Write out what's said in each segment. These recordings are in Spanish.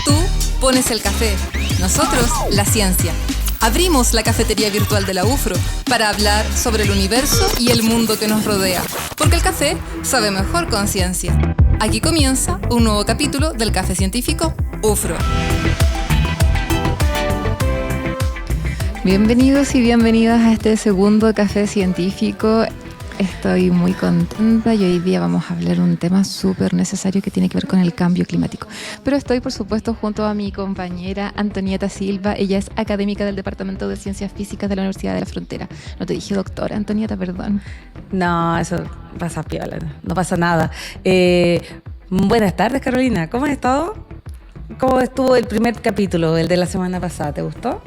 Tú pones el café, nosotros la ciencia. Abrimos la cafetería virtual de la UFRO para hablar sobre el universo y el mundo que nos rodea, porque el café sabe mejor con ciencia. Aquí comienza un nuevo capítulo del Café Científico UFRO. Bienvenidos y bienvenidas a este segundo Café Científico. Estoy muy contenta y hoy día vamos a hablar de un tema súper necesario que tiene que ver con el cambio climático. Pero estoy, por supuesto, junto a mi compañera Antonieta Silva. Ella es académica del Departamento de Ciencias Físicas de la Universidad de la Frontera. No te dije doctora, Antonieta, perdón. No, eso pasa piola, no pasa nada. Buenas tardes, Carolina. ¿Cómo has estado? ¿Cómo estuvo el primer capítulo, el de la semana pasada? ¿Te gustó?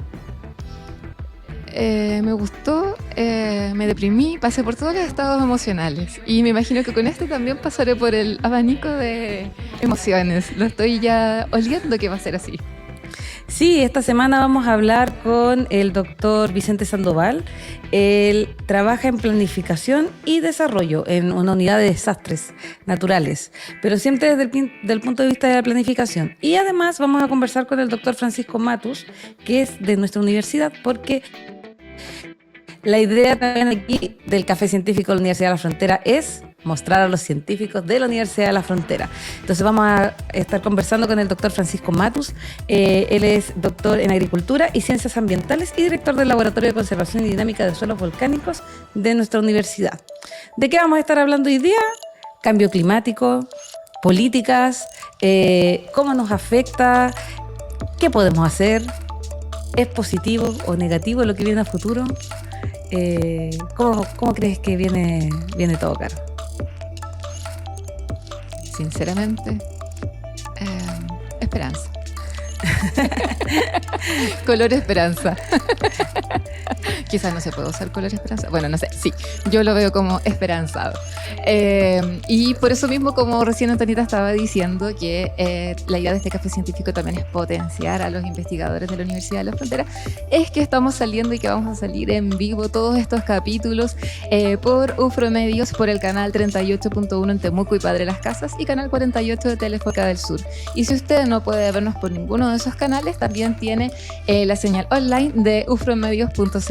Me gustó, me deprimí, pasé por todos los estados emocionales y me imagino que con este también pasaré por el abanico de emociones. Lo estoy ya oliendo que va a ser así. Sí, esta semana vamos a hablar con el doctor Vicente Sandoval. Él trabaja en planificación y desarrollo en una unidad de desastres naturales, pero siempre desde el punto de vista de la planificación. Y además vamos a conversar con el doctor Francisco Matus, que es de nuestra universidad, porque la idea también aquí del Café Científico de la Universidad de la Frontera es mostrar a los científicos de la Universidad de la Frontera. Entonces vamos a estar conversando con el doctor Francisco Matus. Él es doctor en Agricultura y Ciencias Ambientales y director del Laboratorio de Conservación y Dinámica de Suelos Volcánicos de nuestra universidad. ¿De qué vamos a estar hablando hoy día? Cambio climático, políticas, cómo nos afecta, qué podemos hacer, ¿es positivo o negativo lo que viene a futuro? ¿Cómo crees que viene todo, Caro? Sinceramente, esperanza. Color esperanza. Quizás no se puede usar color esperanza. Bueno, no sé, sí, yo lo veo como esperanzado. Y por eso mismo, como recién Antonieta estaba diciendo, que la idea de este café científico también es potenciar a los investigadores de la Universidad de la Frontera, es que estamos saliendo y que vamos a salir en vivo todos estos capítulos por UFRO Medios, por el canal 38.1 en Temuco y Padre Las Casas y canal 48 de Telefoca del Sur. Y si usted no puede vernos por ninguno de esos canales, también tiene la señal online de ufromedios.cl.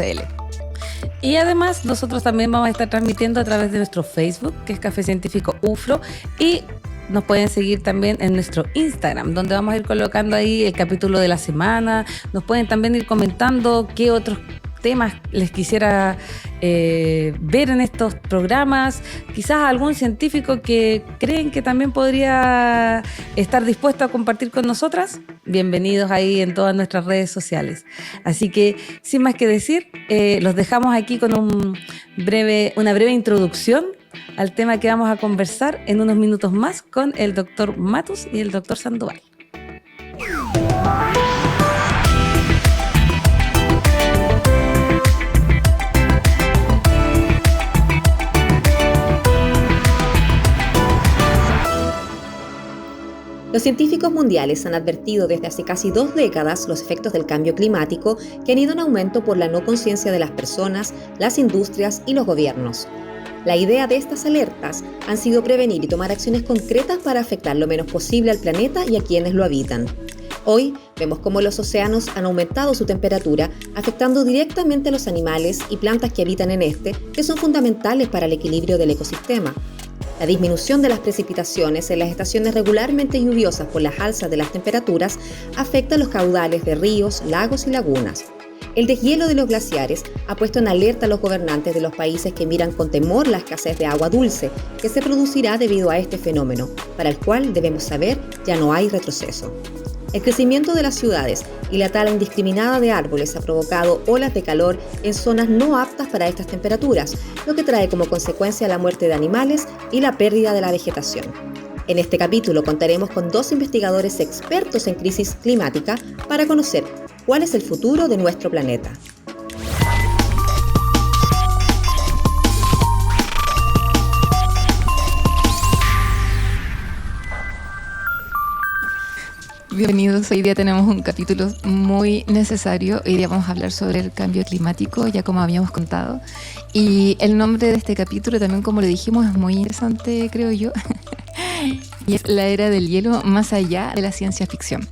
Y además nosotros también vamos a estar transmitiendo a través de nuestro Facebook, que es Café Científico UFRO, y nos pueden seguir también en nuestro Instagram, donde vamos a ir colocando ahí el capítulo de la semana. Nos pueden también ir comentando qué otros temas les quisiera ver en estos programas, quizás algún científico que creen que también podría estar dispuesto a compartir con nosotras. Bienvenidos ahí en todas nuestras redes sociales. Así que, sin más que decir, los dejamos aquí con una breve introducción al tema que vamos a conversar en unos minutos más con el doctor Matus y el doctor Sandoval. Los científicos mundiales han advertido desde hace casi 2 décadas los efectos del cambio climático que han ido en aumento por la no conciencia de las personas, las industrias y los gobiernos. La idea de estas alertas han sido prevenir y tomar acciones concretas para afectar lo menos posible al planeta y a quienes lo habitan. Hoy vemos cómo los océanos han aumentado su temperatura, afectando directamente a los animales y plantas que habitan en este, que son fundamentales para el equilibrio del ecosistema. La disminución de las precipitaciones en las estaciones regularmente lluviosas por las alzas de las temperaturas afecta los caudales de ríos, lagos y lagunas. El deshielo de los glaciares ha puesto en alerta a los gobernantes de los países que miran con temor la escasez de agua dulce que se producirá debido a este fenómeno, para el cual debemos saber ya no hay retroceso. El crecimiento de las ciudades y la tala indiscriminada de árboles ha provocado olas de calor en zonas no aptas para estas temperaturas, lo que trae como consecuencia la muerte de animales y la pérdida de la vegetación. En este capítulo contaremos con 2 investigadores expertos en crisis climática para conocer cuál es el futuro de nuestro planeta. Bienvenidos, hoy día tenemos un capítulo muy necesario. Hoy día vamos a hablar sobre el cambio climático, ya como habíamos contado. Y el nombre de este capítulo también, como le dijimos, es muy interesante, creo yo. Y es La Era del Hielo más allá de la ciencia ficción.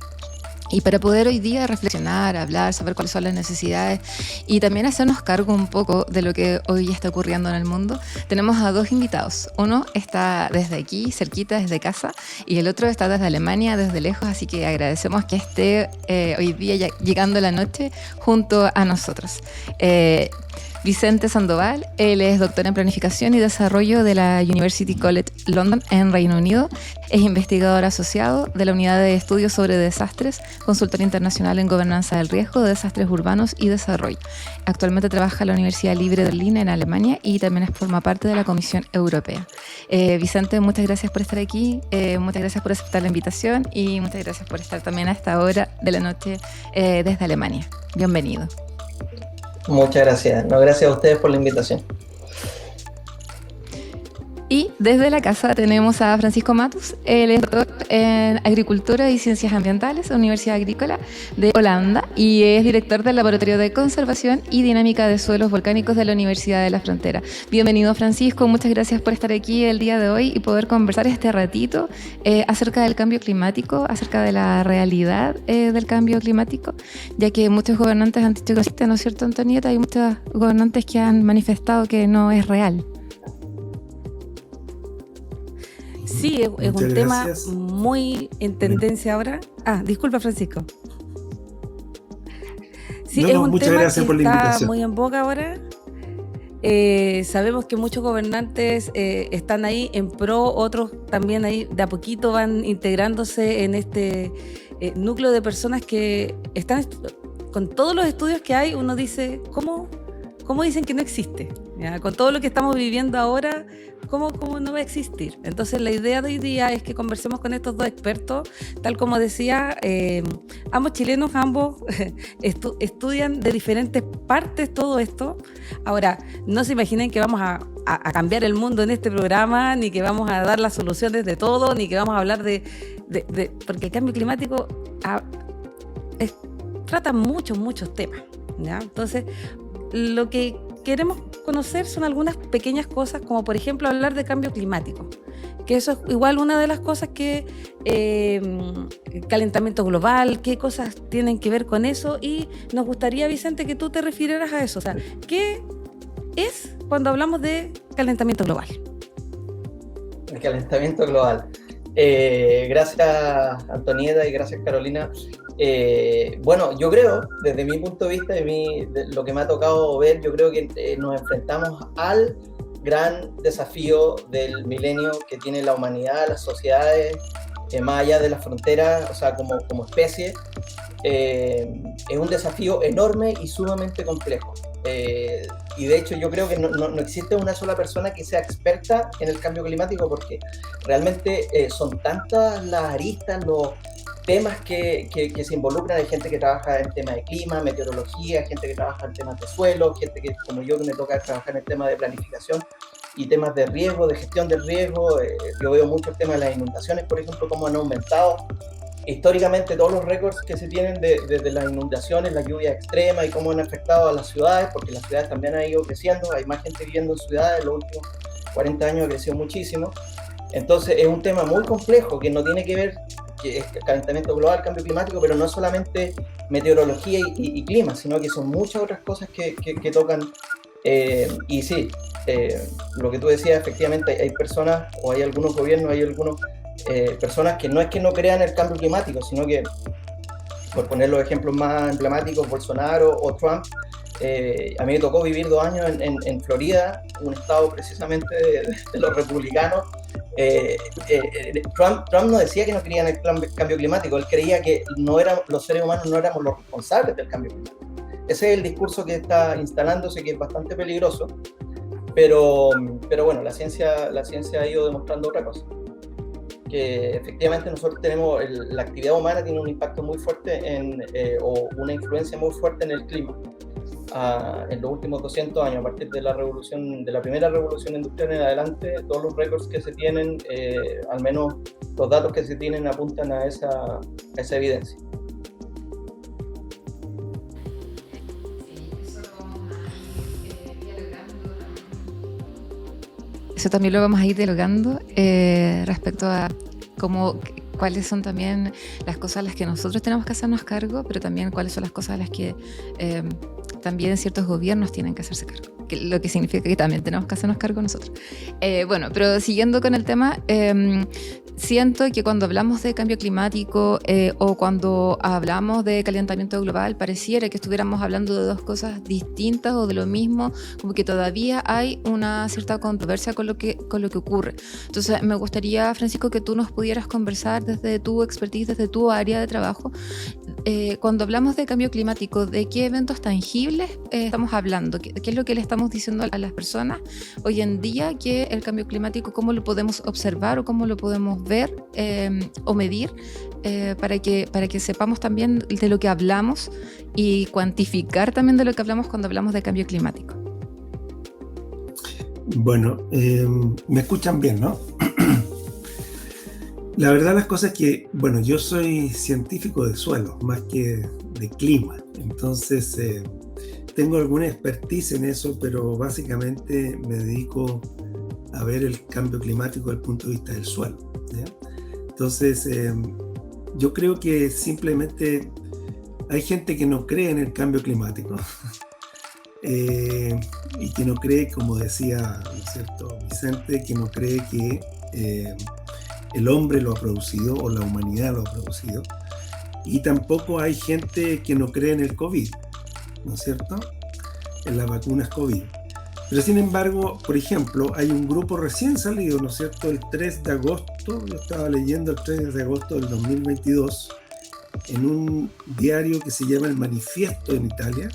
Y para poder hoy día reflexionar, hablar, saber cuáles son las necesidades y también hacernos cargo un poco de lo que hoy está ocurriendo en el mundo, tenemos a dos invitados. Uno está desde aquí, cerquita, desde casa, y el otro está desde Alemania, desde lejos, así que agradecemos que esté hoy día llegando la noche junto a nosotros. Vicente Sandoval, él es doctor en Planificación y Desarrollo de la University College London en Reino Unido. Es investigador asociado de la Unidad de Estudios sobre Desastres, consultor internacional en Gobernanza del Riesgo, Desastres Urbanos y Desarrollo. Actualmente trabaja en la Universidad Libre de Berlín en Alemania y también forma parte de la Comisión Europea. Vicente, muchas gracias por estar aquí, muchas gracias por aceptar la invitación y muchas gracias por estar también a esta hora de la noche desde Alemania. Bienvenido. Muchas gracias. No, gracias a ustedes por la invitación. Y desde la casa tenemos a Francisco Matus, él es doctor en Agricultura y Ciencias Ambientales en la Universidad Agrícola de Holanda y es director del Laboratorio de Conservación y Dinámica de Suelos Volcánicos de la Universidad de la Frontera. Bienvenido, Francisco, muchas gracias por estar aquí el día de hoy y poder conversar este ratito acerca del cambio climático, acerca de la realidad del cambio climático, ya que muchos gobernantes han dicho que no existe, ¿no es cierto, Antonieta? Hay muchos gobernantes que han manifestado que no es real. Sí, es un tema muy en tendencia ahora. Disculpa, Francisco. Sí, es un tema que está muy en boga ahora. Sabemos que muchos gobernantes están ahí en pro, otros también ahí de a poquito van integrándose en este núcleo de personas que están con todos los estudios que hay. Uno dice, ¿cómo dicen que no existe? ¿Ya? Con todo lo que estamos viviendo ahora, ¿cómo no va a existir? Entonces la idea de hoy día es que conversemos con estos dos expertos, tal como decía, ambos chilenos, ambos estudian de diferentes partes todo esto. Ahora, no se imaginen que vamos a cambiar el mundo en este programa, ni que vamos a dar las soluciones de todo, ni que vamos a hablar de porque el cambio climático trata muchos temas, ¿ya? Entonces, lo que queremos conocer son algunas pequeñas cosas, como por ejemplo hablar de cambio climático, que eso es igual una de las cosas que calentamiento global, qué cosas tienen que ver con eso, y nos gustaría, Vicente, que tú te refirieras a eso. O sea, ¿qué es cuando hablamos de calentamiento global? El calentamiento global. Gracias, Antonieta, y gracias, Carolina. Bueno, yo creo, desde mi punto de vista, de lo que me ha tocado ver, yo creo que nos enfrentamos al gran desafío del milenio que tiene la humanidad, las sociedades, más allá de las fronteras, o sea, como especie. Es un desafío enorme y sumamente complejo. Y de hecho yo creo que no existe una sola persona que sea experta en el cambio climático, porque realmente son tantas las aristas, los temas que se involucran. Hay gente que trabaja en temas de clima, meteorología, gente que trabaja en temas de suelo, gente que, como yo, que me toca trabajar en el tema de planificación y temas de riesgo, de gestión del riesgo. Yo veo mucho el tema de las inundaciones, por ejemplo, cómo han aumentado históricamente todos los récords que se tienen de las inundaciones, las lluvias extremas, y cómo han afectado a las ciudades, porque las ciudades también han ido creciendo. Hay más gente viviendo en ciudades, en los últimos 40 años ha crecido muchísimo. Entonces es un tema muy complejo que no tiene que ver, que es calentamiento global, cambio climático, pero no solamente meteorología y clima, sino que son muchas otras cosas que tocan. Y sí, lo que tú decías, efectivamente hay personas, o hay algunos gobiernos, hay algunas personas que no es que no crean el cambio climático, sino que, por poner los ejemplos más emblemáticos, Bolsonaro o Trump. A mí me tocó vivir 2 años en Florida, un estado precisamente de los republicanos. Trump no decía que no querían el cambio climático, él creía que los seres humanos no éramos los responsables del cambio climático. Ese es el discurso que está instalándose, que es bastante peligroso, pero bueno, la ciencia ha ido demostrando otra cosa, que efectivamente nosotros tenemos, la actividad humana tiene un impacto muy fuerte o una influencia muy fuerte en el clima. En los últimos 200 años, a partir de la primera revolución industrial en adelante, todos los récords que se tienen, al menos los datos que se tienen, apuntan a esa evidencia. Eso también lo vamos a ir dialogando respecto a cuáles son también las cosas a las que nosotros tenemos que hacernos cargo, pero también cuáles son las cosas a las que también ciertos gobiernos tienen que hacerse cargo, lo que significa que también tenemos que hacernos cargo nosotros. Bueno, pero siguiendo con el tema, siento que cuando hablamos de cambio climático o cuando hablamos de calentamiento global, pareciera que estuviéramos hablando de dos cosas distintas o de lo mismo, como que todavía hay una cierta controversia con lo que ocurre. Entonces, me gustaría, Francisco, que tú nos pudieras conversar desde tu expertise, desde tu área de trabajo, cuando hablamos de cambio climático, ¿de qué eventos tangibles estamos hablando? ¿Qué es lo que le estamos diciendo a las personas hoy en día que el cambio climático, cómo lo podemos observar o cómo lo podemos ver o medir para que sepamos también de lo que hablamos y cuantificar también de lo que hablamos cuando hablamos de cambio climático? Bueno, me escuchan bien, ¿no? La verdad las cosas es que, bueno, yo soy científico de suelo más que de clima, entonces tengo alguna expertise en eso, pero básicamente me dedico a ver el cambio climático desde el punto de vista del suelo, ¿ya? Entonces, yo creo que simplemente hay gente que no cree en el cambio climático y que no cree, como decía, ¿no es cierto?, Vicente, que no cree que el hombre lo ha producido o la humanidad lo ha producido. Y tampoco hay gente que no cree en el COVID, ¿no es cierto?, en las vacunas COVID. Pero sin embargo, por ejemplo, hay un grupo recién salido, ¿no es cierto?, el 3 de agosto, yo estaba leyendo el 3 de agosto del 2022, en un diario que se llama El Manifiesto en Italia.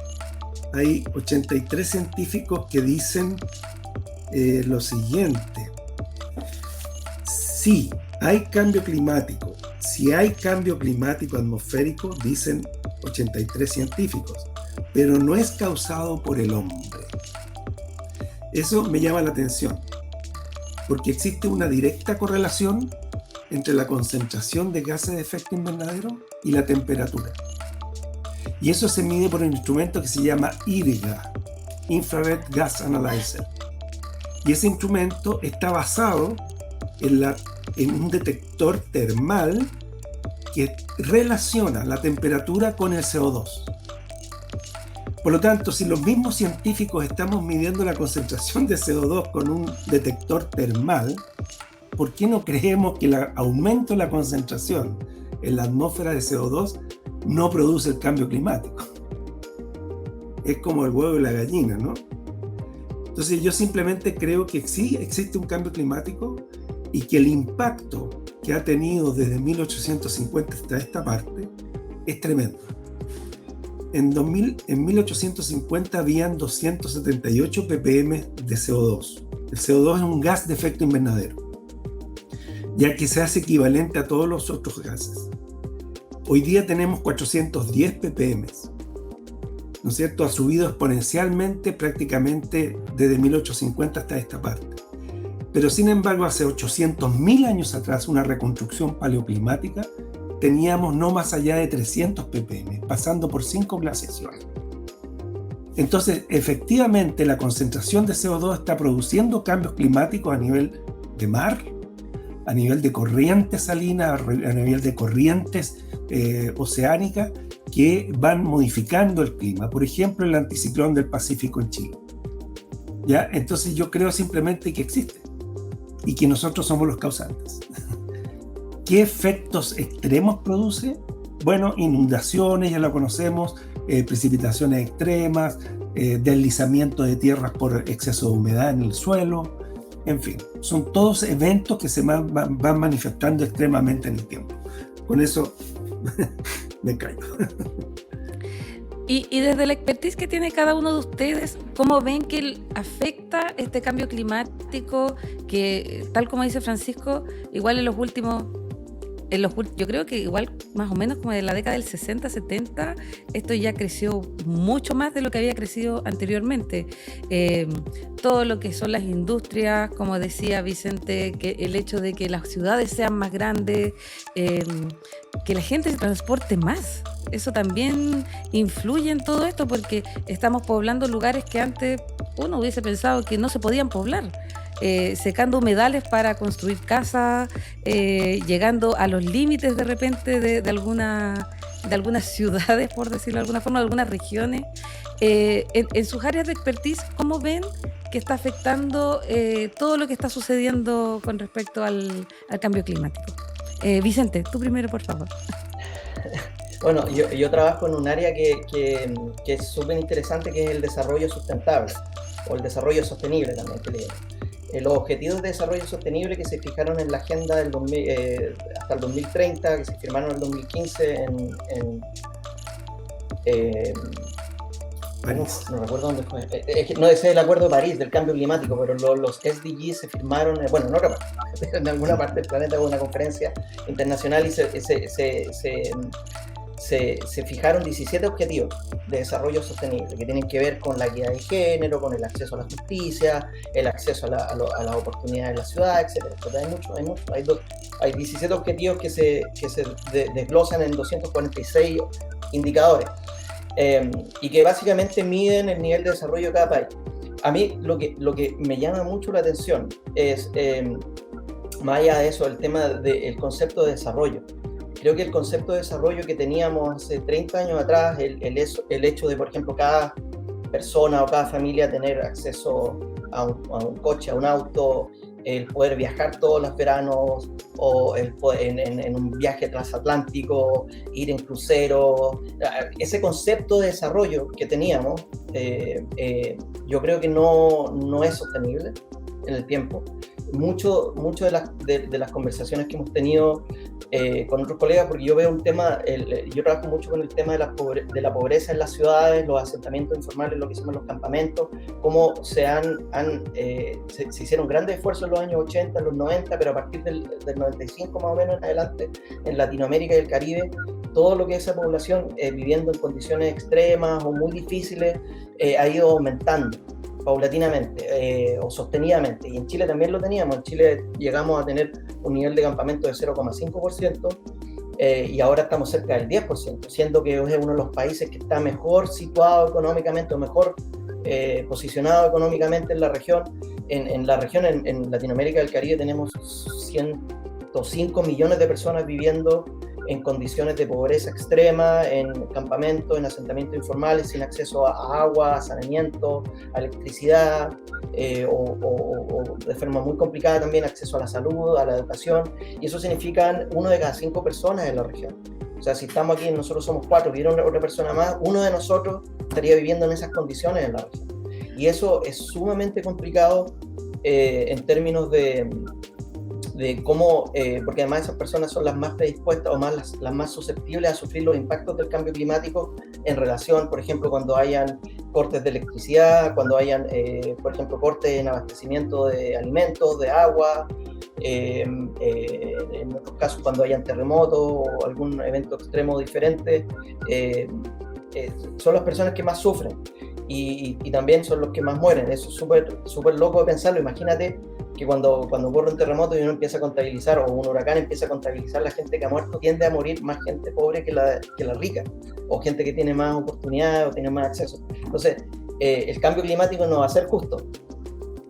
Hay 83 científicos que dicen lo siguiente: sí, hay cambio climático. Si hay cambio climático atmosférico, dicen 83 científicos, pero no es causado por el hombre. Eso me llama la atención, porque existe una directa correlación entre la concentración de gases de efecto invernadero y la temperatura. Y eso se mide por un instrumento que se llama IRGA, Infrared Gas Analyzer. Y ese instrumento está basado en un detector termal que relaciona la temperatura con el CO2. Por lo tanto, si los mismos científicos estamos midiendo la concentración de CO2 con un detector termal, ¿por qué no creemos que el aumento de la concentración en la atmósfera de CO2 no produce el cambio climático? Es como el huevo y la gallina, ¿no? Entonces yo simplemente creo que sí existe un cambio climático y que el impacto que ha tenido desde 1850 hasta esta parte es tremendo. En 1850 habían 278 ppm de CO2. El CO2 es un gas de efecto invernadero, ya que se hace equivalente a todos los otros gases. Hoy día tenemos 410 ppm, ¿no es cierto? Ha subido exponencialmente prácticamente desde 1850 hasta esta parte. Pero sin embargo, hace 800.000 años atrás, una reconstrucción paleoclimática, teníamos no más allá de 300 ppm, pasando por 5 glaciaciones. Entonces, efectivamente, la concentración de CO2 está produciendo cambios climáticos a nivel de mar, a nivel de corrientes salinas, a nivel de corrientes oceánicas que van modificando el clima. Por ejemplo, el anticiclón del Pacífico en Chile. ¿Ya? Entonces yo creo simplemente que existe y que nosotros somos los causantes. ¿Qué efectos extremos produce? Bueno, inundaciones, ya lo conocemos, precipitaciones extremas, deslizamiento de tierras por exceso de humedad en el suelo, en fin, son todos eventos que se van manifestando extremadamente en el tiempo. Con eso me callo. Y desde la expertise que tiene cada uno de ustedes, ¿cómo ven que afecta este cambio climático que, tal como dice Francisco, igual yo creo que igual más o menos como en la década del 60, 70, esto ya creció mucho más de lo que había crecido anteriormente. Todo lo que son las industrias, como decía Vicente, que el hecho de que las ciudades sean más grandes, que la gente se transporte más. Eso también influye en todo esto porque estamos poblando lugares que antes uno hubiese pensado que no se podían poblar. secando humedales para construir casas, llegando a los límites de repente de algunas ciudades, por decirlo de alguna forma, de algunas regiones. En sus áreas de expertise, ¿cómo ven que está afectando todo lo que está sucediendo con respecto al cambio climático? Vicente, tú primero, por favor. Bueno, yo trabajo en un área que es súper interesante, que es el desarrollo sustentable, o el desarrollo sostenible también, que le llaman. Los objetivos de desarrollo sostenible que se fijaron en la agenda del hasta el 2030, que se firmaron en el 2015 no recuerdo dónde fue. No, ese es el Acuerdo de París del cambio climático, pero los SDGs se firmaron, bueno, en otra parte, en alguna parte del planeta, hubo una conferencia internacional y se fijaron 17 objetivos de desarrollo sostenible que tienen que ver con la equidad de género, con el acceso a la justicia, el acceso a las oportunidades en la ciudad, etc. Hay 17 objetivos que se desglosan en 246 indicadores y que básicamente miden el nivel de desarrollo de cada país. A mí lo que me llama mucho la atención es, más allá de eso, el tema del concepto de desarrollo. Creo que el concepto de desarrollo que teníamos hace 30 años atrás, el hecho de, por ejemplo, cada persona o cada familia tener acceso a un coche, a un auto, el poder viajar todos los veranos, o en un viaje transatlántico, ir en crucero, ese concepto de desarrollo que teníamos, yo creo que no es sostenible en el tiempo. Mucho de las conversaciones que hemos tenido con otros colegas, porque yo veo un tema, yo trabajo mucho con el tema de la pobreza en las ciudades, los asentamientos informales, lo que se llaman los campamentos, cómo se hicieron grandes esfuerzos en los años 80, en los 90, pero a partir del 95 más o menos en adelante, en Latinoamérica y el Caribe, todo lo que es esa población viviendo en condiciones extremas o muy difíciles ha ido aumentando paulatinamente o sostenidamente, y en Chile también lo teníamos. En Chile llegamos a tener un nivel de campamento de 0,5% y ahora estamos cerca del 10%, siendo que es uno de los países que está mejor situado económicamente o mejor posicionado económicamente en la región. En Latinoamérica y el Caribe tenemos 105 millones de personas viviendo en condiciones de pobreza extrema, en campamentos, en asentamientos informales, sin acceso a agua, a saneamiento, a electricidad, o de forma muy complicada también acceso a la salud, a la educación, y eso significa 1 de cada 5 personas en la región. O sea, si estamos aquí, nosotros somos 4, viene otra persona más, uno de nosotros estaría viviendo en esas condiciones en la región. Y eso es sumamente complicado en términos de cómo, porque además esas personas son las más predispuestas o las más susceptibles a sufrir los impactos del cambio climático en relación, por ejemplo, cuando hayan cortes de electricidad, cuando hayan, por ejemplo, cortes en abastecimiento de alimentos, de agua, en otros casos cuando hayan terremotos o algún evento extremo diferente, son las personas que más sufren y también son los que más mueren. Eso es súper loco de pensarlo. Imagínate que cuando ocurre un terremoto y uno empieza a contabilizar, o un huracán empieza a contabilizar la gente que ha muerto, tiende a morir más gente pobre que la rica, o gente que tiene más oportunidades o tiene más acceso. Entonces, el cambio climático no va a ser justo,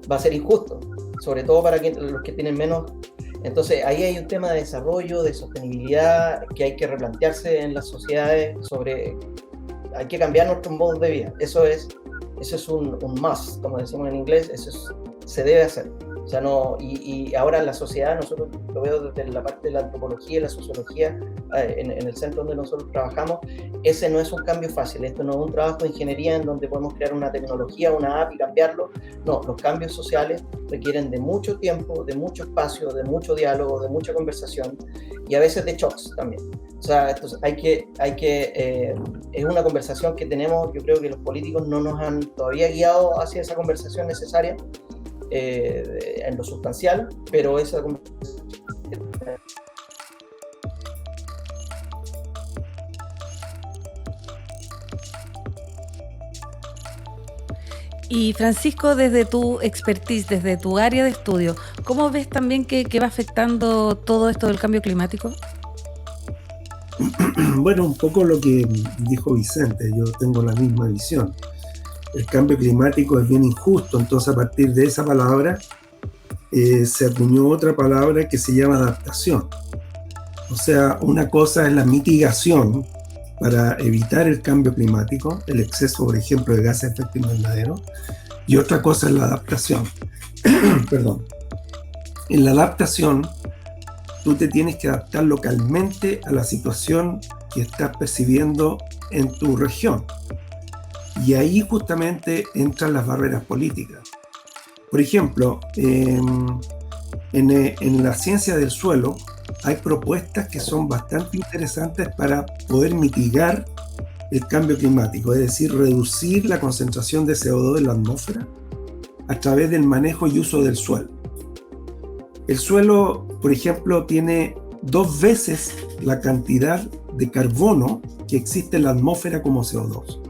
va a ser injusto, sobre todo para los que tienen menos. Entonces, ahí hay un tema de desarrollo, de sostenibilidad, que hay que replantearse en las sociedades hay que cambiar nuestros modos de vida. Eso es un must, como decimos en inglés, se debe hacer. O sea, y ahora en la sociedad, nosotros lo veo desde la parte de la antropología y la sociología, en el centro donde nosotros trabajamos, ese no es un cambio fácil. Esto no es un trabajo de ingeniería en donde podemos crear una tecnología, una app y cambiarlo. No, los cambios sociales requieren de mucho tiempo, de mucho espacio, de mucho diálogo, de mucha conversación y a veces de shocks también. O sea, entonces es una conversación que tenemos. Yo creo que los políticos no nos han todavía guiado hacia esa conversación necesaria en lo sustancial, pero esa Y Francisco, desde tu expertise, desde tu área de estudio, ¿cómo ves también que va afectando todo esto del cambio climático? Bueno, un poco lo que dijo Vicente, yo tengo la misma visión. El cambio climático es bien injusto, entonces a partir de esa palabra se acuñó otra palabra que se llama adaptación. O sea, una cosa es la mitigación para evitar el cambio climático, el exceso, por ejemplo, de gases de efecto invernadero, y otra cosa es la adaptación. Perdón. En la adaptación, tú te tienes que adaptar localmente a la situación que estás percibiendo en tu región. Y ahí justamente entran las barreras políticas. Por ejemplo, en la ciencia del suelo hay propuestas que son bastante interesantes para poder mitigar el cambio climático, es decir, reducir la concentración de CO2 en la atmósfera a través del manejo y uso del suelo. El suelo, por ejemplo, tiene 2 veces la cantidad de carbono que existe en la atmósfera como CO2.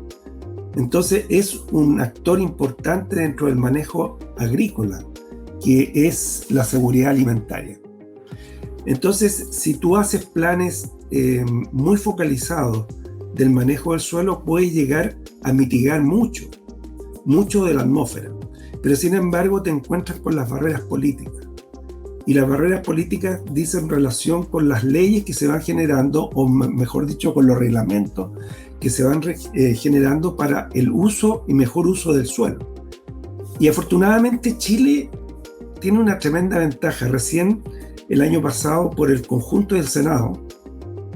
Entonces es un actor importante dentro del manejo agrícola, que es la seguridad alimentaria. Entonces, si tú haces planes muy focalizados del manejo del suelo, puedes llegar a mitigar mucho de la atmósfera. Pero sin embargo te encuentras con las barreras políticas. Y las barreras políticas dicen relación con las leyes que se van generando, o mejor dicho, con los reglamentos que se van generando para el uso y mejor uso del suelo. Y afortunadamente Chile tiene una tremenda ventaja. Recién el año pasado, por el conjunto del Senado,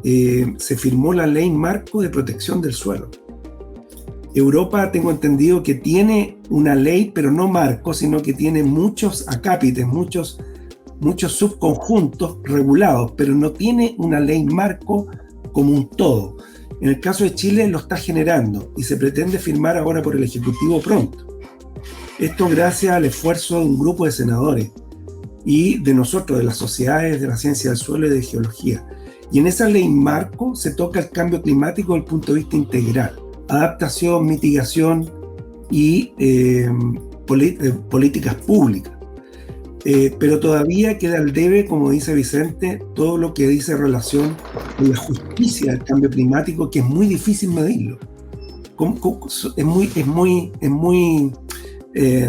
se firmó la Ley Marco de Protección del Suelo. Europa, tengo entendido que tiene una ley, pero no marco, sino que tiene muchos acápites, muchos subconjuntos regulados, pero no tiene una ley marco como un todo. En el caso de Chile lo está generando y se pretende firmar ahora por el Ejecutivo pronto. Esto gracias al esfuerzo de un grupo de senadores y de nosotros, de las sociedades de la ciencia del suelo y de geología. Y en esa ley marco se toca el cambio climático desde el punto de vista integral: adaptación, mitigación y políticas públicas. Pero todavía queda al debe, como dice Vicente, todo lo que dice relación con la justicia del cambio climático, que es muy difícil medirlo. Es muy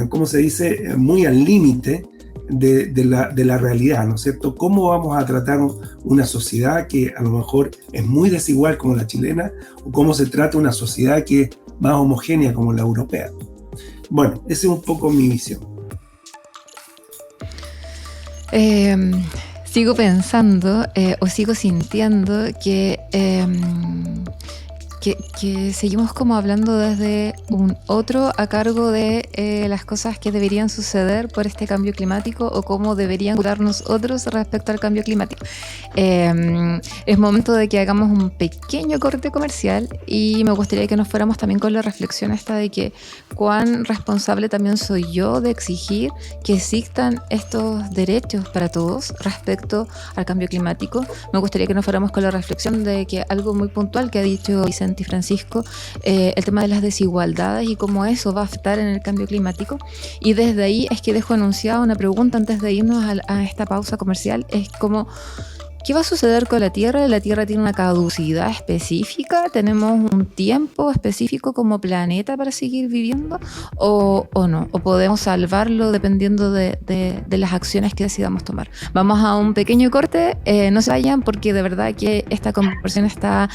¿cómo se dice? Muy al límite de la realidad, ¿no es cierto? ¿Cómo vamos a tratar una sociedad que a lo mejor es muy desigual como la chilena, o cómo se trata una sociedad que es más homogénea como la europea? Bueno, esa es un poco mi visión. Sigo pensando o sigo sintiendo que seguimos como hablando desde un otro a cargo de las cosas que deberían suceder por este cambio climático, o cómo deberían curarnos otros respecto al cambio climático. Es momento de que hagamos un pequeño corte comercial, y me gustaría que nos fuéramos también con la reflexión esta de que cuán responsable también soy yo de exigir que existan estos derechos para todos respecto al cambio climático. Me gustaría que nos fuéramos con la reflexión de que algo muy puntual que ha dicho Vicente y Francisco, el tema de las desigualdades y cómo eso va a afectar en el cambio climático. Y desde ahí es que dejo anunciada una pregunta antes de irnos a esta pausa comercial: es como, ¿qué va a suceder con la Tierra? ¿La Tierra tiene una caducidad específica? ¿Tenemos un tiempo específico como planeta para seguir viviendo? ¿O no? ¿O podemos salvarlo dependiendo de las acciones que decidamos tomar? Vamos a un pequeño corte, no se vayan, porque de verdad que esta conversación está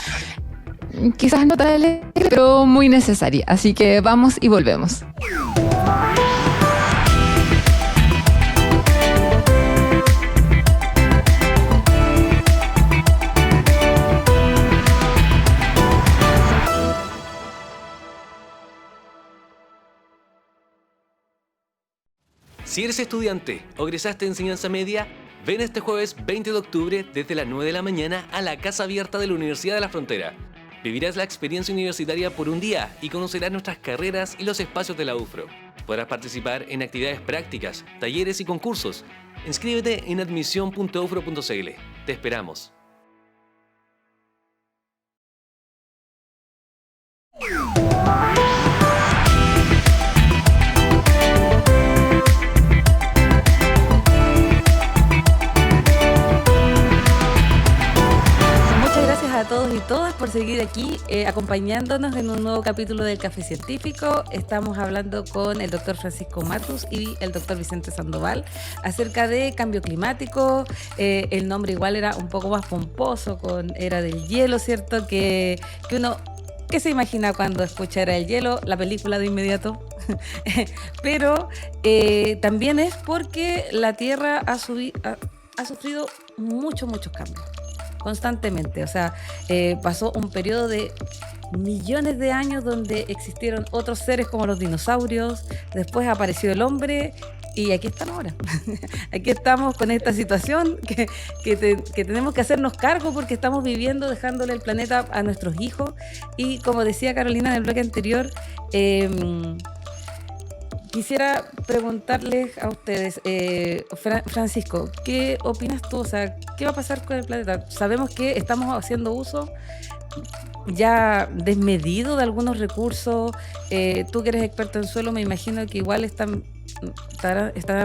quizás no tan alegre, pero muy necesaria. Así que vamos y volvemos. Si eres estudiante o egresaste de enseñanza media, ven este jueves 20 de octubre desde las 9 de la mañana a la Casa Abierta de la Universidad de la Frontera. Vivirás la experiencia universitaria por un día y conocerás nuestras carreras y los espacios de la UFRO. Podrás participar en actividades prácticas, talleres y concursos. Inscríbete en admisión.ufro.cl. Te esperamos. a todos y todas por seguir aquí acompañándonos en un nuevo capítulo del Café Científico. Estamos hablando con el doctor Francisco Matus y el doctor Vicente Sandoval acerca de cambio climático. El nombre igual era un poco más pomposo, con Era del Hielo, ¿cierto? Que uno... ¿Qué se imagina cuando escucha Era del Hielo? La película de inmediato. Pero también es porque la Tierra ha sufrido muchos cambios, constantemente. O sea, pasó un periodo de millones de años donde existieron otros seres como los dinosaurios, después apareció el hombre y aquí estamos ahora. Aquí estamos con esta situación que tenemos que hacernos cargo porque estamos viviendo, dejándole el planeta a nuestros hijos. Y como decía Carolina en el bloque anterior, quisiera preguntarles a ustedes, Francisco, ¿qué opinas tú? O sea, ¿qué va a pasar con el planeta? Sabemos que estamos haciendo uso ya desmedido de algunos recursos. Tú que eres experto en suelo, me imagino que igual estarán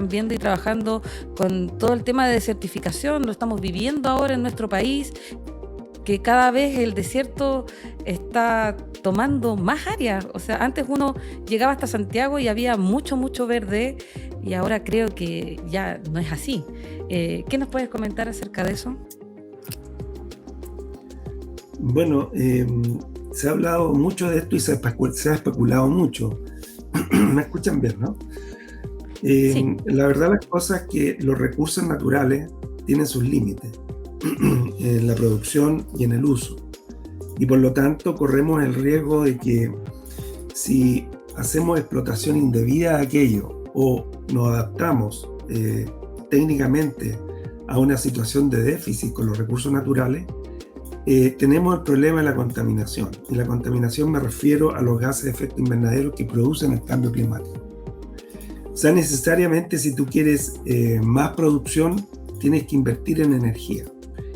viendo y trabajando con todo el tema de desertificación. Lo estamos viviendo ahora en nuestro país, que cada vez el desierto está tomando más áreas. O sea, antes uno llegaba hasta Santiago y había mucho verde, y ahora creo que ya no es así. ¿Qué nos puedes comentar acerca de eso? Bueno, se ha hablado mucho de esto y se ha especulado mucho. ¿Me escuchan bien, no? Sí. La verdad, las cosas es que los recursos naturales tienen sus límites en la producción y en el uso. Y por lo tanto corremos el riesgo de que si hacemos explotación indebida de aquello o nos adaptamos técnicamente a una situación de déficit con los recursos naturales, tenemos el problema de la contaminación. Y la contaminación me refiero a los gases de efecto invernadero que producen el cambio climático. O sea, necesariamente si tú quieres más producción, tienes que invertir en energía.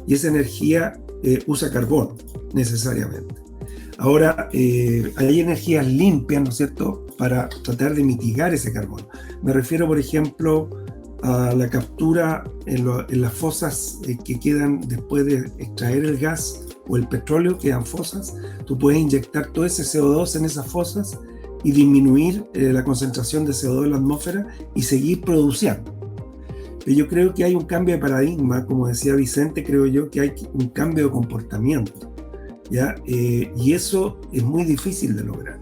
Y esa energía usa carbón, necesariamente. Ahora, hay energías limpias, ¿no es cierto?, para tratar de mitigar ese carbón. Me refiero, por ejemplo, a la captura en las fosas que quedan después de extraer el gas o el petróleo, quedan fosas. Tú puedes inyectar todo ese CO2 en esas fosas y disminuir la concentración de CO2 en la atmósfera y seguir produciendo. Pero yo creo que hay un cambio de paradigma, como decía Vicente, creo yo que hay un cambio de comportamiento, ¿ya? Y eso es muy difícil de lograr.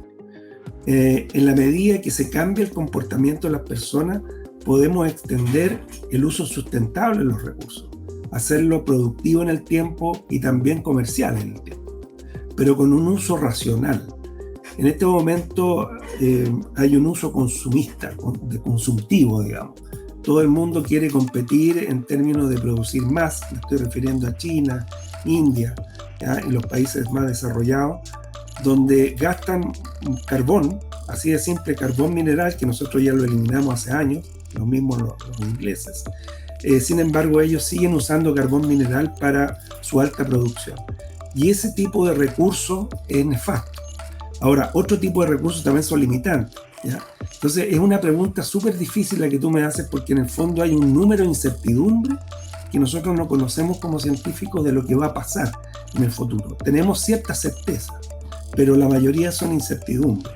En la medida que se cambie el comportamiento de las personas, podemos extender el uso sustentable de los recursos, hacerlo productivo en el tiempo y también comercial en el tiempo, pero con un uso racional. En este momento hay un uso consumista, consultivo, digamos. Todo el mundo quiere competir en términos de producir más. Me estoy refiriendo a China, India, ¿ya?, y los países más desarrollados, donde gastan carbón, así de simple, carbón mineral, que nosotros ya lo eliminamos hace años, lo mismo los ingleses. Sin embargo, ellos siguen usando carbón mineral para su alta producción. Y ese tipo de recurso es nefasto. Ahora, otro tipo de recursos también son limitantes, ¿ya? Entonces, es una pregunta súper difícil la que tú me haces, porque en el fondo hay un número de incertidumbre que nosotros no conocemos como científicos de lo que va a pasar en el futuro. Tenemos cierta certeza, pero la mayoría son incertidumbres.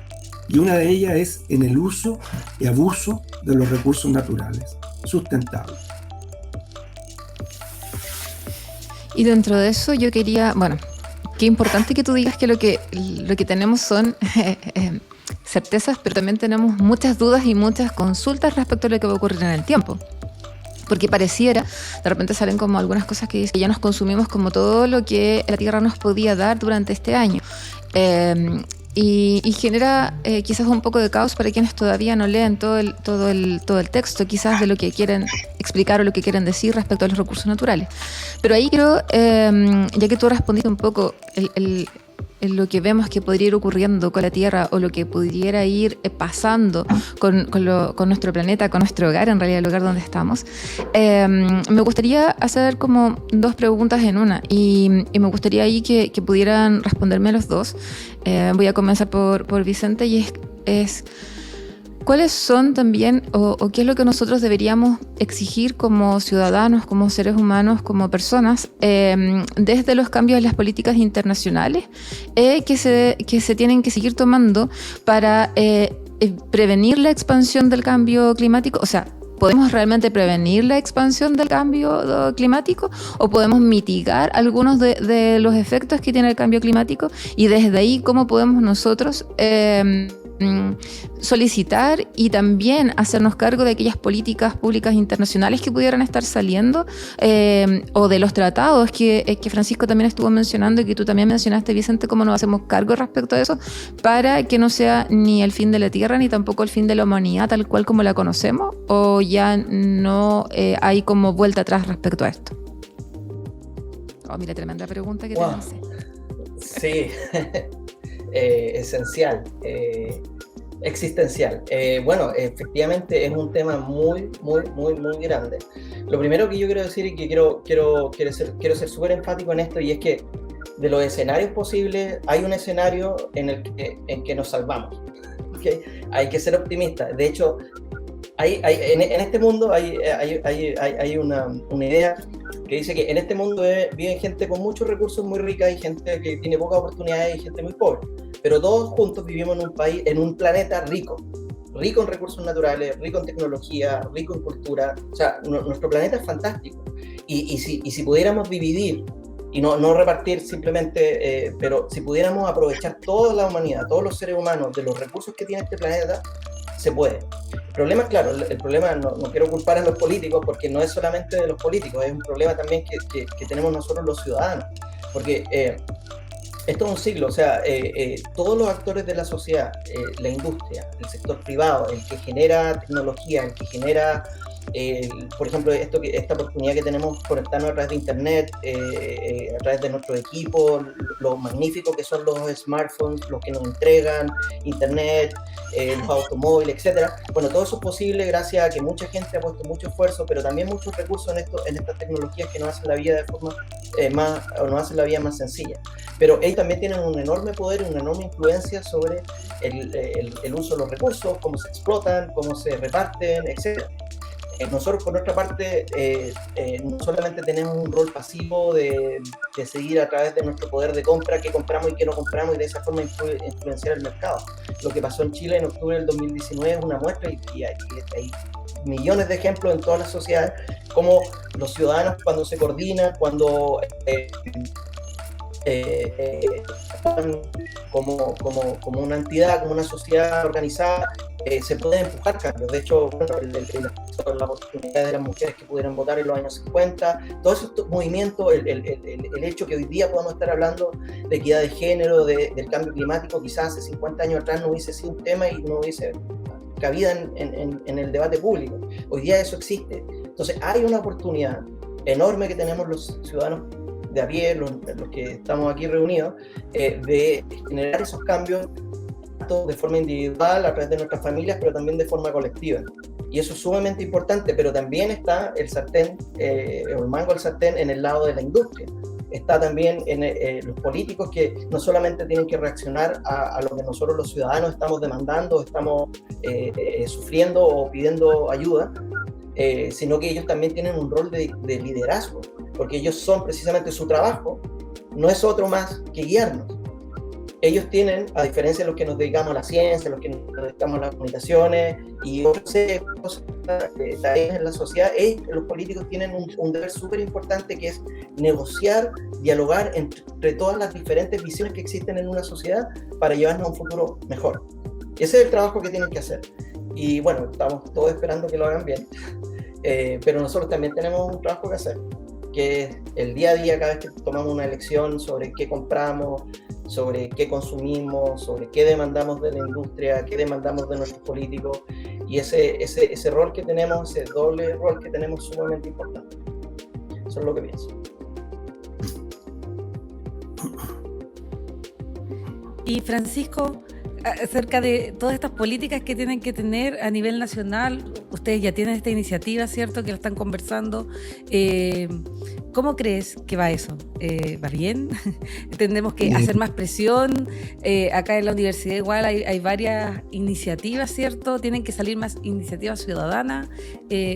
Y una de ellas es en el uso y abuso de los recursos naturales sustentables. Y dentro de eso yo quería, bueno, qué importante que tú digas que lo que tenemos son certezas, pero también tenemos muchas dudas y muchas consultas respecto a lo que va a ocurrir en el tiempo. Porque pareciera, de repente salen como algunas cosas que dicen que ya nos consumimos como todo lo que la Tierra nos podía dar durante este año. Y genera quizás un poco de caos para quienes todavía no leen todo el texto, quizás de lo que quieren explicar o lo que quieren decir respecto a los recursos naturales. Pero ahí creo, ya que tú respondiste un poco lo que vemos que podría ir ocurriendo con la Tierra o lo que pudiera ir pasando con nuestro planeta, con nuestro hogar, en realidad el lugar donde estamos, me gustaría hacer como dos preguntas en una y me gustaría ahí que pudieran responderme los dos. Voy a comenzar por Vicente y es ¿cuáles son también o qué es lo que nosotros deberíamos exigir como ciudadanos, como seres humanos, como personas, desde los cambios en las políticas internacionales que se tienen que seguir tomando para prevenir la expansión del cambio climático? O sea, ¿podemos realmente prevenir la expansión del cambio climático o podemos mitigar algunos de los efectos que tiene el cambio climático? Y desde ahí, ¿cómo podemos nosotros solicitar y también hacernos cargo de aquellas políticas públicas internacionales que pudieran estar saliendo o de los tratados que Francisco también estuvo mencionando y que tú también mencionaste, Vicente, cómo nos hacemos cargo respecto a eso para que no sea ni el fin de la Tierra ni tampoco el fin de la humanidad tal cual como la conocemos, o ya no hay como vuelta atrás respecto a esto? Oh, mira, tremenda pregunta que te hice. Sí, esencial, existencial. Bueno, efectivamente es un tema muy grande. Lo primero que yo quiero decir y que quiero ser súper enfático en esto, y es que de los escenarios posibles hay un escenario en que nos salvamos. ¿Okay? Hay que ser optimistas. De hecho, en este mundo hay una idea que dice que en este mundo viven gente con muchos recursos muy rica y gente que tiene pocas oportunidades y gente muy pobre, pero todos juntos vivimos en un país, en un planeta rico en recursos naturales, rico en tecnología, rico en cultura. O sea, nuestro planeta es fantástico, y si pudiéramos dividir y no repartir simplemente, pero si pudiéramos aprovechar toda la humanidad, todos los seres humanos de los recursos que tiene este planeta, se puede. El problema, claro, no quiero culpar a los políticos, porque no es solamente de los políticos, es un problema también que tenemos nosotros los ciudadanos, porque esto es un ciclo. O sea, todos los actores de la sociedad, la industria, el sector privado, el que genera tecnología, el que genera, por ejemplo, esta oportunidad que tenemos conectarnos a través de internet, a través de nuestros equipos, lo magnífico que son los smartphones, los que nos entregan internet, los automóviles, etcétera. Bueno, todo eso es posible gracias a que mucha gente ha puesto mucho esfuerzo, pero también muchos recursos en estas tecnologías que nos hacen la vida de forma nos hacen la vida más sencilla. Pero ellos también tienen un enorme poder, una enorme influencia sobre el uso de los recursos, cómo se explotan, cómo se reparten, etcétera. Nosotros, por nuestra parte, no solamente tenemos un rol pasivo de seguir a través de nuestro poder de compra qué compramos y qué no compramos, y de esa forma influenciar el mercado. Lo que pasó en Chile en octubre del 2019 es una muestra, y hay millones de ejemplos en todas las sociedades, como los ciudadanos, cuando se coordinan, cuando como una entidad, como una sociedad organizada, se pueden empujar cambios. De hecho, bueno, la oportunidad de las mujeres que pudieran votar en los años 50, todos estos movimientos, el hecho que hoy día podamos estar hablando de equidad de género, del cambio climático, quizás hace 50 años atrás no hubiese sido un tema y no hubiese cabida en el debate público. Hoy día eso existe. Entonces hay una oportunidad enorme que tenemos los ciudadanos de a pie, los que estamos aquí reunidos, de generar esos cambios de forma individual, a través de nuestras familias, pero también de forma colectiva. Y eso es sumamente importante, pero también está el sartén, o el mango del sartén, en el lado de la industria. Está también en los políticos, que no solamente tienen que reaccionar a lo que nosotros los ciudadanos estamos demandando, estamos sufriendo o pidiendo ayuda, sino que ellos también tienen un rol de liderazgo, porque ellos son precisamente, su trabajo no es otro más que guiarnos. Ellos tienen, a diferencia de los que nos dedicamos a la ciencia, los que nos dedicamos a las comunicaciones y otras cosas en la sociedad, los políticos tienen un deber súper importante, que es negociar, dialogar entre todas las diferentes visiones que existen en una sociedad para llevarnos a un futuro mejor. Ese es el trabajo que tienen que hacer. Y bueno, estamos todos esperando que lo hagan bien, pero nosotros también tenemos un trabajo que hacer, que es el día a día, cada vez que tomamos una elección sobre qué compramos, sobre qué consumimos, sobre qué demandamos de la industria, qué demandamos de nuestros políticos, y ese rol que tenemos, ese doble rol que tenemos, es sumamente importante. Eso es lo que pienso. Y Francisco, acerca de todas estas políticas que tienen que tener a nivel nacional. Ustedes ya tienen esta iniciativa, ¿cierto?, que la están conversando. ¿Cómo crees que va eso? ¿Va bien? ¿Tendremos que hacer más presión? Acá en la universidad igual hay varias iniciativas, ¿cierto? ¿Tienen que salir más iniciativas ciudadanas?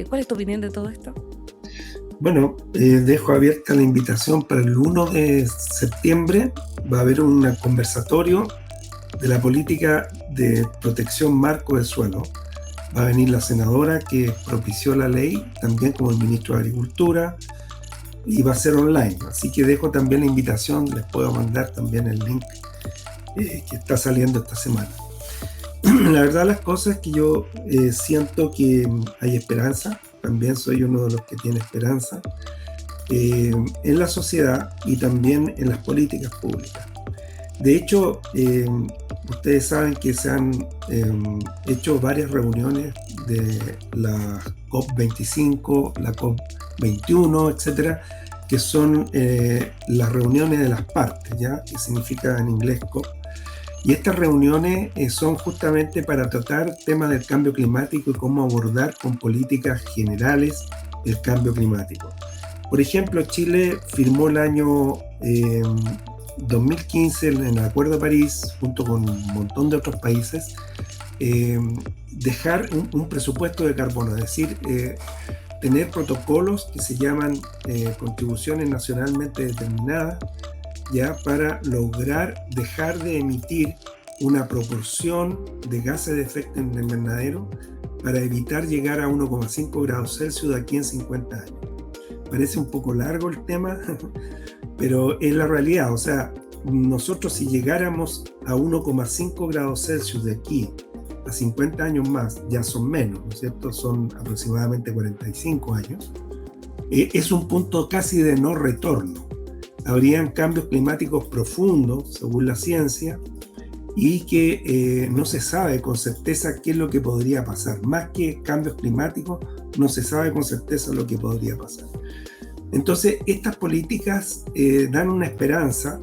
¿Cuál es tu opinión de todo esto? Bueno, dejo abierta la invitación para el 1 de septiembre. Va a haber un conversatorio de la política de protección marco del suelo. Va a venir la senadora que propició la ley, también como el ministro de Agricultura, y va a ser online. Así que dejo también la invitación, les puedo mandar también el link que está saliendo esta semana. La verdad las cosas es que yo siento que hay esperanza, también soy uno de los que tiene esperanza en la sociedad y también en las políticas públicas. De hecho, ustedes saben que se han hecho varias reuniones de la COP25, la COP21, etcétera, que son las reuniones de las partes, ¿ya? Que significa en inglés COP. Y estas reuniones son justamente para tratar temas del cambio climático y cómo abordar con políticas generales el cambio climático. Por ejemplo, Chile firmó el año 2015 en el Acuerdo de París, junto con un montón de otros países, dejar un presupuesto de carbono, es decir, tener protocolos que se llaman contribuciones nacionalmente determinadas, ya para lograr dejar de emitir una proporción de gases de efecto invernadero para evitar llegar a 1,5 grados Celsius de aquí en 50 años. Parece un poco largo el tema, pero es la realidad. O sea, nosotros si llegáramos a 1,5 grados Celsius de aquí a 50 años más, ya son menos, ¿no es cierto? Son aproximadamente 45 años. Es un punto casi de no retorno. Habrían cambios climáticos profundos, según la ciencia, y que no se sabe con certeza qué es lo que podría pasar. Más que cambios climáticos, no se sabe con certeza lo que podría pasar. Entonces, estas políticas dan una esperanza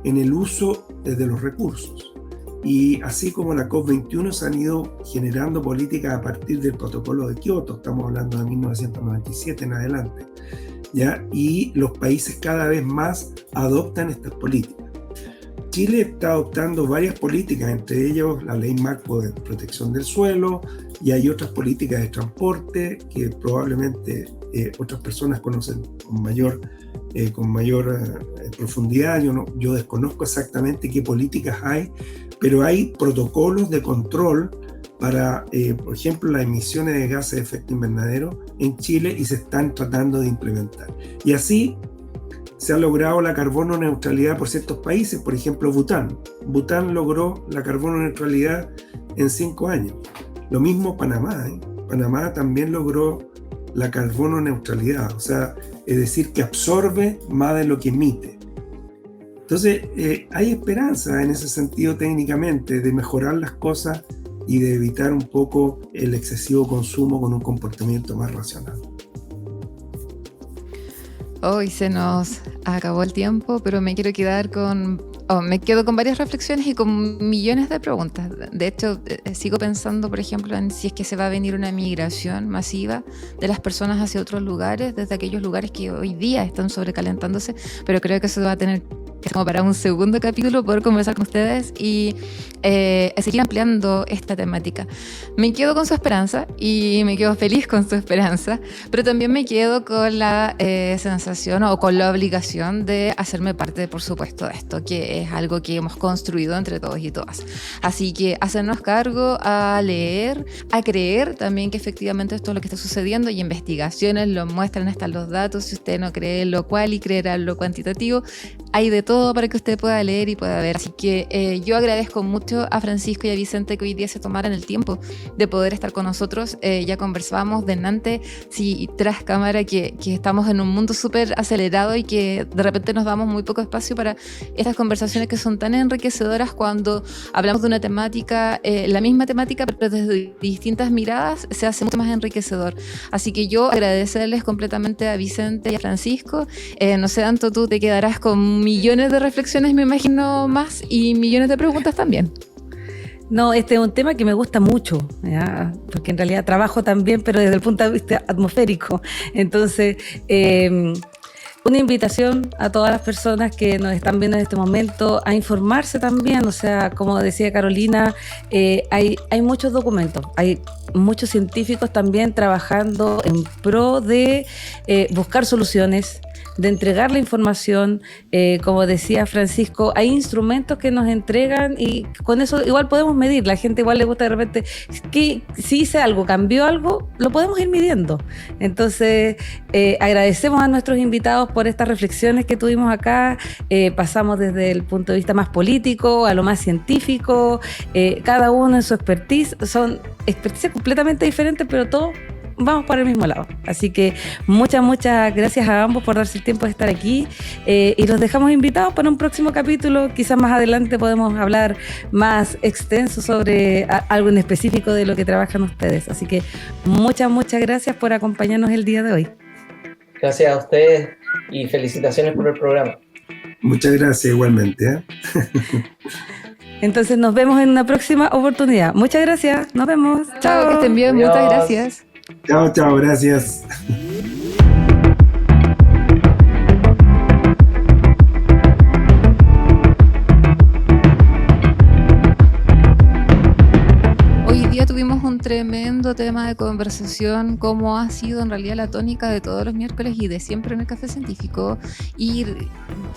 en el uso de los recursos. Y así como la COP21 se han ido generando políticas a partir del protocolo de Kioto, estamos hablando de 1997 en adelante, ¿ya? Y los países cada vez más adoptan estas políticas. Chile está adoptando varias políticas, entre ellos la Ley Marco de Protección del Suelo, y hay otras políticas de transporte que probablemente otras personas conocen con mayor profundidad. Yo desconozco exactamente qué políticas hay, pero hay protocolos de control para, por ejemplo, las emisiones de gases de efecto invernadero en Chile y se están tratando de implementar. Y así se ha logrado la carbono neutralidad por ciertos países, por ejemplo Bután. Bután logró la carbono neutralidad en 5 años. Lo mismo Panamá, Panamá también logró la carbono neutralidad, o sea, es decir, que absorbe más de lo que emite. Entonces, hay esperanza en ese sentido técnicamente de mejorar las cosas y de evitar un poco el excesivo consumo con un comportamiento más racional. Hoy se nos acabó el tiempo, pero me quiero quedar me quedo con varias reflexiones y con millones de preguntas. De hecho, sigo pensando, por ejemplo, en si es que se va a venir una migración masiva de las personas hacia otros lugares, desde aquellos lugares que hoy día están sobrecalentándose, pero creo que eso va a tener que, como para un segundo capítulo, poder conversar con ustedes y seguir ampliando esta temática. Me quedo con su esperanza y me quedo feliz con su esperanza, pero también me quedo con la sensación o con la obligación de hacerme parte, por supuesto, de esto, que es algo que hemos construido entre todos y todas. Así que hacernos cargo, a leer, a creer también que efectivamente esto es lo que está sucediendo, y investigaciones lo muestran, están los datos. Si usted no cree en lo cual y creerá en lo cuantitativo, hay de todo para que usted pueda leer y pueda ver. Así que yo agradezco mucho a Francisco y a Vicente que hoy día se tomaran el tiempo de poder estar con nosotros. Ya conversábamos delante, sí, tras cámara, que estamos en un mundo súper acelerado y que de repente nos damos muy poco espacio para estas conversaciones que son tan enriquecedoras cuando hablamos de una temática, la misma temática, pero desde distintas miradas, se hace mucho más enriquecedor. Así que yo agradecerles completamente a Vicente y a Francisco. No sé, Anto, tú te quedarás con millones de reflexiones, me imagino, más, y millones de preguntas también. No, este es un tema que me gusta mucho, ¿ya? Porque en realidad trabajo también, pero desde el punto de vista atmosférico. Entonces, una invitación a todas las personas que nos están viendo en este momento a informarse también. O sea, como decía Carolina, hay muchos documentos, hay muchos científicos también trabajando en pro de buscar soluciones, de entregar la información. Como decía Francisco, hay instrumentos que nos entregan y con eso igual podemos medir. La gente igual le gusta de repente que si hice algo, cambió algo, lo podemos ir midiendo. Entonces, agradecemos a nuestros invitados por estas reflexiones que tuvimos acá. Pasamos desde el punto de vista más político a lo más científico, cada uno en su expertise. Son experticias completamente diferentes, pero todos vamos para el mismo lado. Así que muchas gracias a ambos por darse el tiempo de estar aquí, y los dejamos invitados para un próximo capítulo. Quizás más adelante podemos hablar más extenso sobre algo en específico de lo que trabajan ustedes. Así que muchas gracias por acompañarnos el día de hoy. Gracias a ustedes y felicitaciones por el programa. Muchas gracias igualmente. Entonces nos vemos en una próxima oportunidad. Muchas gracias, nos vemos. Chao, que estén bien. Adiós. Muchas gracias. Chao, gracias. Hoy día tuvimos un tremendo tema de conversación, como ha sido en realidad la tónica de todos los miércoles y de siempre en el Café Científico, ir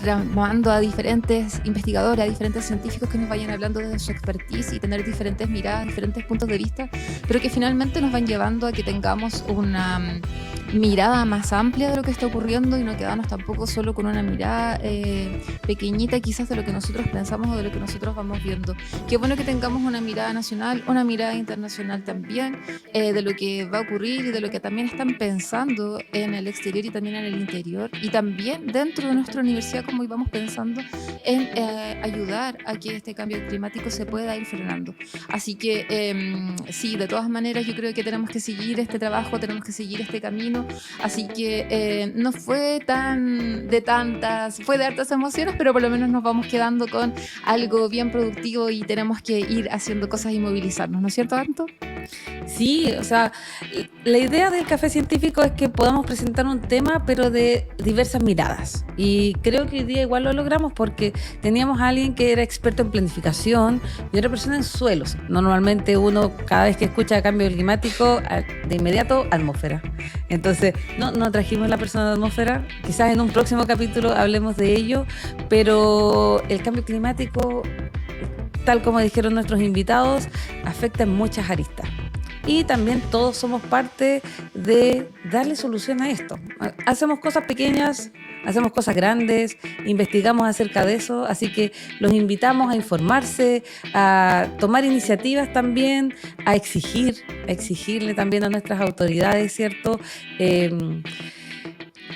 llamando a diferentes investigadores, a diferentes científicos que nos vayan hablando de su expertise y tener diferentes miradas, diferentes puntos de vista, pero que finalmente nos van llevando a que tengamos una mirada más amplia de lo que está ocurriendo y no quedarnos tampoco solo con una mirada pequeñita quizás de lo que nosotros pensamos o de lo que nosotros vamos viendo. Qué bueno que tengamos una mirada nacional, una mirada internacional también, de lo que va a ocurrir y de lo que también están pensando en el exterior y también en el interior, y también dentro de nuestra universidad, como íbamos pensando en ayudar a que este cambio climático se pueda ir frenando. Así que sí, de todas maneras yo creo que tenemos que seguir este trabajo, tenemos que seguir este camino. Así que no fue fue de hartas emociones, pero por lo menos nos vamos quedando con algo bien productivo y tenemos que ir haciendo cosas y movilizarnos, ¿no es cierto, Anto? Sí, o sea, la idea del Café Científico es que podamos presentar un tema, pero de diversas miradas. Y creo que hoy día igual lo logramos porque teníamos a alguien que era experto en planificación y otra persona en suelos. Normalmente uno, cada vez que escucha cambio climático, de inmediato, atmósfera. Entonces, no trajimos la persona de atmósfera. Quizás en un próximo capítulo hablemos de ello, pero el cambio climático, tal como dijeron nuestros invitados, afecta en muchas aristas. Y también todos somos parte de darle solución a esto. Hacemos cosas pequeñas, hacemos cosas grandes, investigamos acerca de eso, así que los invitamos a informarse, a tomar iniciativas también, a exigirle también a nuestras autoridades, ¿cierto?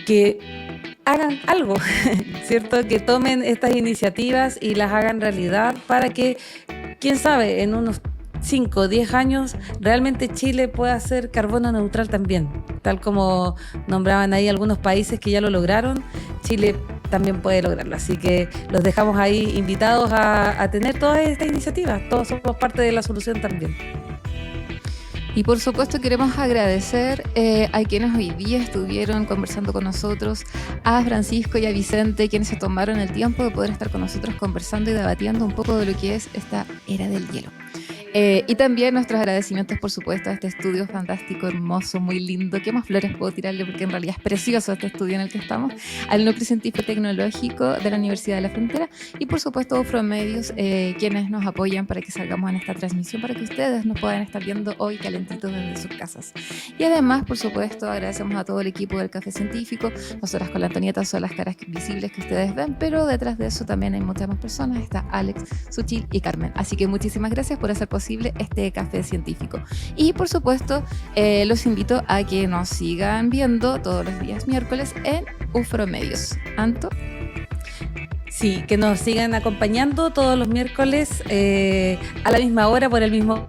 Que hagan algo, ¿cierto? Que tomen estas iniciativas y las hagan realidad para que, quién sabe, en unos 5 o 10 años realmente Chile pueda ser carbono neutral también, tal como nombraban ahí algunos países que ya lo lograron. Chile también puede lograrlo, así que los dejamos ahí invitados a tener todas estas iniciativas. Todos somos parte de la solución también. Y por supuesto queremos agradecer a quienes hoy día estuvieron conversando con nosotros, a Francisco y a Vicente, quienes se tomaron el tiempo de poder estar con nosotros conversando y debatiendo un poco de lo que es esta era del hielo. Y también nuestros agradecimientos, por supuesto, a este estudio fantástico, hermoso, muy lindo. ¿Qué más flores puedo tirarle? Porque en realidad es precioso este estudio en el que estamos. Al Núcleo Científico Tecnológico de la Universidad de la Frontera y, por supuesto, a Ufromedios, quienes nos apoyan para que salgamos en esta transmisión, para que ustedes nos puedan estar viendo hoy calentitos desde sus casas. Y además, por supuesto, agradecemos a todo el equipo del Café Científico. Nosotras con la Antonieta son las caras visibles que ustedes ven, pero detrás de eso también hay muchas más personas. Está Alex, Suchil y Carmen. Así que muchísimas gracias por hacer posible este Café Científico. Y por supuesto, los invito a que nos sigan viendo todos los días miércoles en Ufromedios. Anto. Sí, que nos sigan acompañando todos los miércoles a la misma hora por el mismo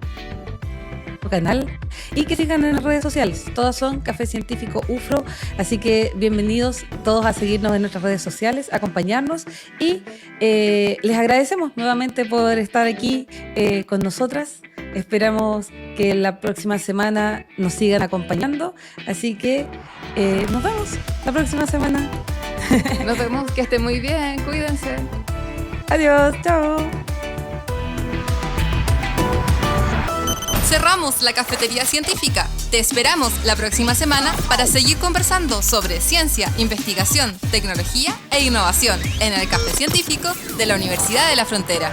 canal y que sigan en las redes sociales. Todas son Café Científico UFRO, así que bienvenidos todos a seguirnos en nuestras redes sociales, acompañarnos y les agradecemos nuevamente por estar aquí con nosotras. Esperamos que la próxima semana nos sigan acompañando, así que nos vemos la próxima semana. Nos vemos, que estén muy bien, cuídense. Adiós, chao. Cerramos la cafetería científica. Te esperamos la próxima semana para seguir conversando sobre ciencia, investigación, tecnología e innovación en el Café Científico de la Universidad de la Frontera.